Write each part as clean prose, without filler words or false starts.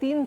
3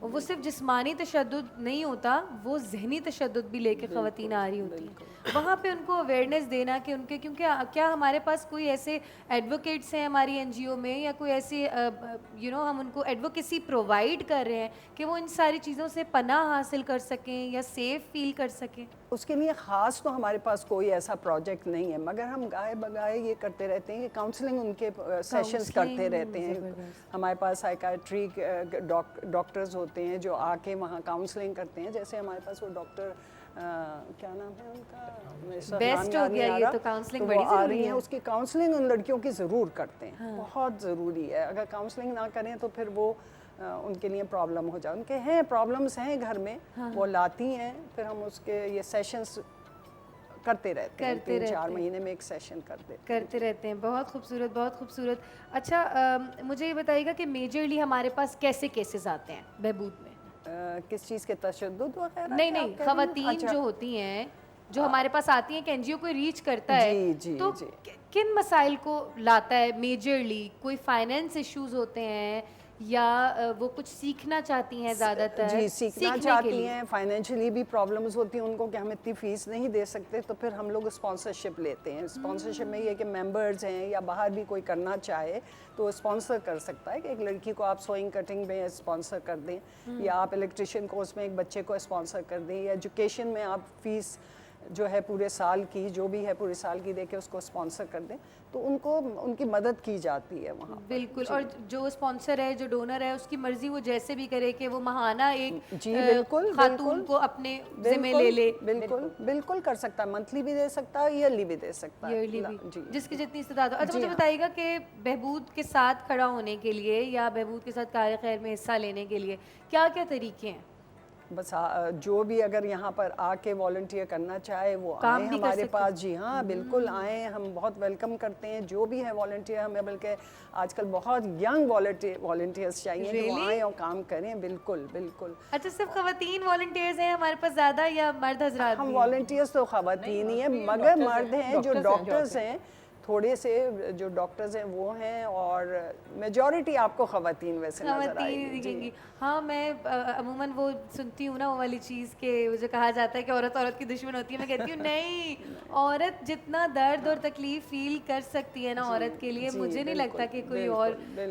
اور وہ صرف جسمانی تشدد نہیں ہوتا, وہ ذہنی تشدد بھی لے کے خواتین آ رہی ہوتی ہیں. وہاں پہ ان کو اویئرنیس دینا کہ ان کے, کیونکہ کیا ہمارے پاس کوئی ایسے ایڈوکیٹس ہیں ہماری این جی او میں, یا کوئی ایسی ہم ان کو ایڈوکیسی پرووائڈ کر رہے ہیں کہ وہ ان ساری چیزوں سے پناہ حاصل کر سکیں یا سیف فیل کر سکیں؟ اس کے لیے خاص تو ہمارے پاس کوئی ایسا پروجیکٹ نہیں ہے, مگر ہم گائے بگائے یہ کرتے رہتے ہیں کہ کاؤنسلنگ ان کے سیشنز کرتے رہتے ہیں. ہمارے پاس سائیکائٹری ڈاکٹرز ہوتے ہیں جو آ کے وہاں کاؤنسلنگ کرتے ہیں. جیسے ہمارے پاس وہ ڈاکٹر کیا نام ہے ان کا, بیسٹ ہو گیا یہ تو, کاؤنسلنگ بڑی ضروری ہے. اس کی کاؤنسلنگ ان لڑکیوں کی ضرور کرتے ہیں, بہت ضروری ہے. اگر کاؤنسلنگ نہ کریں تو پھر وہ ان کے لیے پرابلم ہو جائے. ان کے ہیں پرابلمس ہیں گھر میں, وہ لاتی ہیں, پھر ہم اس کے یہ سیشنز کرتے رہتے ہیں, 3-4 مہینے میں ایک سیشن کرتے رہتے ہیں. بہت خوبصورت, بہت خوبصورت. اچھا مجھے یہ بتائیے گا کہ میجرلی ہمارے پاس کیسے کیسز آتے ہیں بہبود میں؟ کس چیز کے تشدد وغیرہ؟ نہیں, خواتین جو ہوتی ہیں جو ہمارے پاس آتی ہیں کہ این جی او کو ریچ کرتا ہے, تو کن مسائل کو لاتا ہے میجرلی؟ کوئی فائنینس ایشوز ہوتے ہیں یا وہ کچھ سیکھنا چاہتی ہیں زیادہ تر؟ جی, سیکھنا چاہتی ہیں. فائنینشلی بھی پرابلمز ہوتی ہیں ان کو کہ ہم اتنی فیس نہیں دے سکتے, تو پھر ہم لوگ اسپانسرشپ لیتے ہیں. اسپانسرشپ میں یہ کہ ممبرز ہیں یا باہر بھی کوئی کرنا چاہے تو اسپانسر کر سکتا ہے, کہ ایک لڑکی کو آپ سوئنگ کٹنگ میں اسپانسر کر دیں, یا آپ الیکٹریشین کورس میں ایک بچے کو اسپانسر کر دیں, یا ایجوکیشن میں آپ فیس جو ہے پورے سال کی جو بھی ہے پورے سال کی دے کے اس کو اسپانسر کر دیں, تو ان کو ان کی مدد کی جاتی ہے وہاں. بالکل. اور جو اسپانسر ہے, جو ڈونر ہے, اس کی مرضی وہ جیسے بھی کرے کہ وہ ماہانہ ایک خاتون کو اپنے ذمہ لے لے. بالکل کر سکتا ہے, منتھلی بھی دے سکتا ہے, ایئرلی بھی دے سکتا ہے, جس کی جتنی استطاعت ہو. اچھا مجھے بتائیے گا کہ بہبود کے ساتھ کھڑا ہونے کے لیے یا بہبود کے ساتھ کار خیر میں حصہ لینے کے لیے کیا کیا طریقے ہیں؟ بس جو بھی اگر یہاں پر آ کے والنٹیئر کرنا چاہے وہ آئیں ہمارے پاس. جی ہاں, بالکل آئیں, ہم بہت ویلکم کرتے ہیں جو بھی ہے والنٹیئر. ہمیں بلکہ آج کل بہت ینگ والنٹیئرس چاہیے کہ وہ آئیں اور کام کریں. بالکل. اچھا, صرف خواتین والنٹیئرز ہیں ہمارے پاس زیادہ یا مرد حضرات؟ ہم والنٹیئرس تو خواتین ہی ہیں, مگر مرد ہیں جو ڈاکٹرز ہیں, تھوڑے سے جو ڈاکٹرز ہیں وہ ہیں, اور میجورٹی آپ کو خواتین ویسے نظر آئیں گی. ہاں, میں عموماً وہ سنتی ہوں نا وہ والی چیز کہ جو کہا جاتا ہے کہ عورت کی دشمن ہوتی ہے. میں کہتی ہوں نہیں, عورت جتنا درد اور تکلیف فیل کر سکتی ہے نا عورت کے لیے, مجھے نہیں لگتا کہ کوئی اور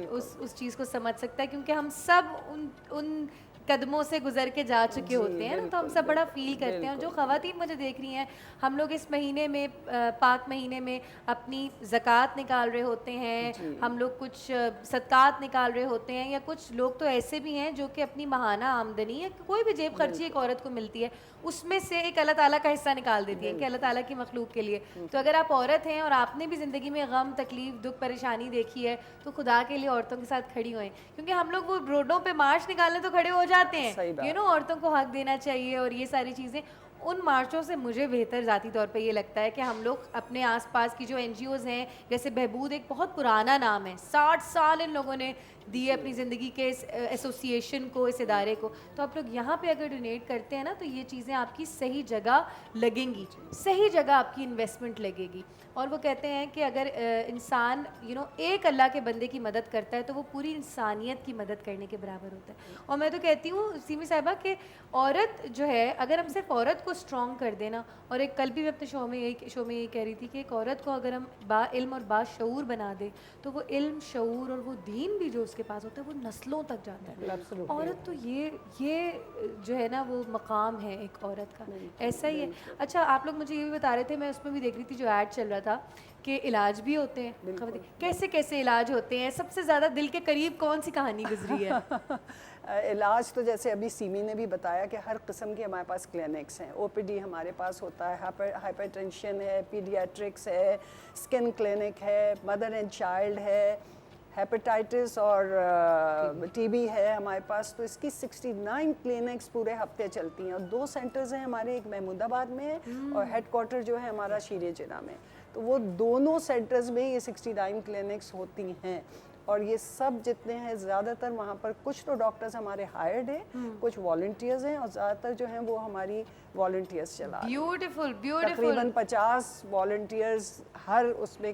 اس چیز کو سمجھ سکتا ہے, کیونکہ ہم سب ان قدموں سے گزر کے جا چکے ہوتے ہیں نا, تو ہم سب بڑا فیل کرتے ہیں. اور جو خواتین مجھے دیکھ رہی ہیں, ہم لوگ اس مہینے میں, پاک مہینے میں اپنی زکوٰۃ نکال رہے ہوتے ہیں, ہم لوگ کچھ صدقات نکال رہے ہوتے ہیں, یا کچھ لوگ تو ایسے بھی ہیں جو کہ اپنی ماہانہ آمدنی یا کوئی بھی جیب خرچی ایک عورت کو ملتی ہے اس میں سے ایک اللہ تعالیٰ کا حصہ نکال دیتی ہے کہ اللہ تعالیٰ کی مخلوق کے لیے. تو اگر آپ عورت ہیں اور آپ نے بھی زندگی میں غم, تکلیف, دکھ, پریشانی دیکھی ہے, تو خدا کے لیے عورتوں کے ساتھ کھڑی ہوئیں, کیونکہ ہم لوگ وہ روڈوں پہ مارچ نکالنے تو کھڑے ہو جاتے ہیں, عورتوں کو حق دینا چاہیے اور یہ ساری چیزیں. ان مارچوں سے مجھے بہتر ذاتی طور پہ یہ لگتا ہے کہ ہم لوگ اپنے آس پاس کی جو این جی اوز ہیں, جیسے بہبود ایک بہت پرانا نام ہے, 60 سال ان لوگوں نے دیے اپنی زندگی کے اس ایسوسیشن کو, اس ادارے کو, تو آپ لوگ یہاں پہ اگر ڈونیٹ کرتے ہیں نا تو یہ چیزیں آپ کی صحیح جگہ لگیں گی, صحیح جگہ آپ کی انویسٹمنٹ لگے گی. اور وہ کہتے ہیں کہ اگر انسان ایک اللہ کے بندے کی مدد کرتا ہے تو وہ پوری انسانیت کی مدد کرنے کے برابر ہوتا ہے. اور میں تو کہتی ہوں سیمی صاحبہ کہ عورت جو ہے, اگر ہم صرف عورت کو اسٹرانگ کر دینا, اور ایک کل بھی میں اپنے شو میں یہی کہہ رہی تھی کہ ایک عورت کو اگر ہم با علم اور با شعور بنا دیں تو وہ علم, شعور اور وہ دین بھی جو اس کے پاس ہوتا ہے وہ نسلوں تک جاتا ہے. عورت تو یہ جو ہے نا وہ مقام ہے ایک عورت کا, ایسا ہی ہے. اچھا, آپ لوگ مجھے یہ بھی بتا رہے تھے, میں اس میں بھی دیکھ رہی تھی جو ایڈ چل رہا تھا کہ علاج بھی ہوتے ہیں, کیسے کیسے علاج ہوتے ہیں, سب سے زیادہ دل کے قریب کون سی کہانی گزری ہے؟ علاج تو جیسے ابھی سیمی نے بھی بتایا کہ ہر قسم کے ہمارے پاس کلینکس ہیں. او پی ڈی ہمارے پاس ہوتا ہے, ہائپر ٹینشن ہے, پیڈیاٹرکس ہے, اسکن کلینک ہے, مدر اینڈ چائلڈ ہے, ہیپیٹائٹس اور ٹی بی ہے ہمارے پاس. تو اس کی 69 کلینکس پورے ہفتے چلتی ہیں, اور 2 سینٹرز ہیں ہمارے, ایک محمود آباد میں ہے اور ہیڈ کوارٹر جو ہے ہمارا شیرے جنا میں. تو وہ دونوں سینٹرز میں یہ 69 کلینکس ہوتی ہیں. اور یہ سب جتنے ہیں زیادہ تر وہاں پر کچھ تو ڈاکٹرز ہمارے ہائرڈ ہیں, کچھ والنٹیئرز ہیں, اور زیادہ تر جو ہیں وہ ہماری والنٹیئرز چلا رہے ہیں. بیوٹیفل. تقریباً 50 والنٹیئرز ہر اس میں